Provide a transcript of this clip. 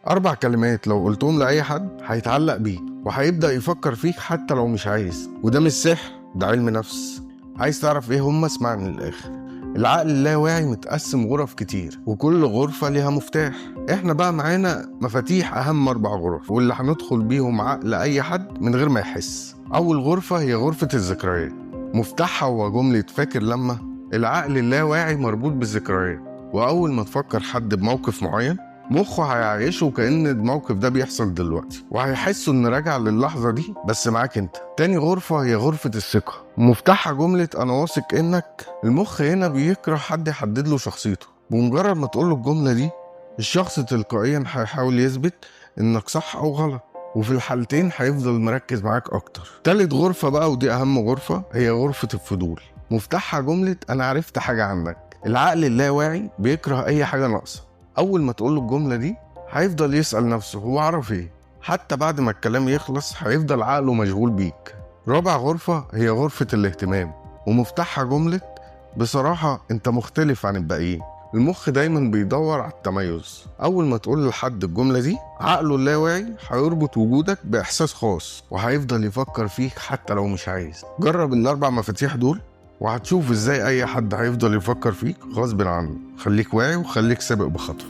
4 كلمات لو قلتهم لأي حد هيتعلق بيك وهيبدأ يفكر فيك حتى لو مش عايز، وده مش سحر، ده علم نفس. عايز تعرف ايه هما؟ اسمعني للآخر. العقل اللاواعي متقسم غرف كتير، وكل غرفة ليها مفتاح. احنا بقى معانا مفاتيح أهم 4 غرف، واللي هندخل بيهم عقل أي حد من غير ما يحس. أول غرفة هي غرفة الذكريات. مفتاحها هو جملة فاكر لما. العقل اللاواعي مربوط بالذكريات، وأول ما تفكر حد بموقف معين مخه هيعيشه كأن الموقف ده بيحصل دلوقتي، وهيحسه إن راجع للحظة دي بس معاك انت. تاني غرفة هي غرفة الثقة. مفتاحها جملة أنا واثق إنك. المخ هنا بيكره حد يحدد له شخصيته، بمجرد ما تقول له الجملة دي الشخص تلقائيا هيحاول يثبت إنك صح أو غلط، وفي الحالتين هيفضل مركز معاك أكتر. تالت غرفة بقى، ودي أهم غرفة، هي غرفة الفضول. مفتاحها جملة أنا عرفت حاجة عنك. العقل اللاواعي بيكره أي حاجة ناقصة. أول ما تقول له الجملة دي هيفضل يسأل نفسه هو عرف إيه، حتى بعد ما الكلام يخلص هيفضل عقله مشغول بيك. رابع غرفة هي غرفة الاهتمام، ومفتاحها جملة بصراحة أنت مختلف عن الباقيين. المخ دايما بيدور على التميز. أول ما تقول لحد الجملة دي عقله اللاواعي هيربط وجودك بإحساس خاص، وهيفضل يفكر فيك حتى لو مش عايز. جرب ال4 مفاتيح دول وهتشوف ازاي اي حد هيفضل يفكر فيك غصب عنه. خليك واعي وخليك سابق بخطوة.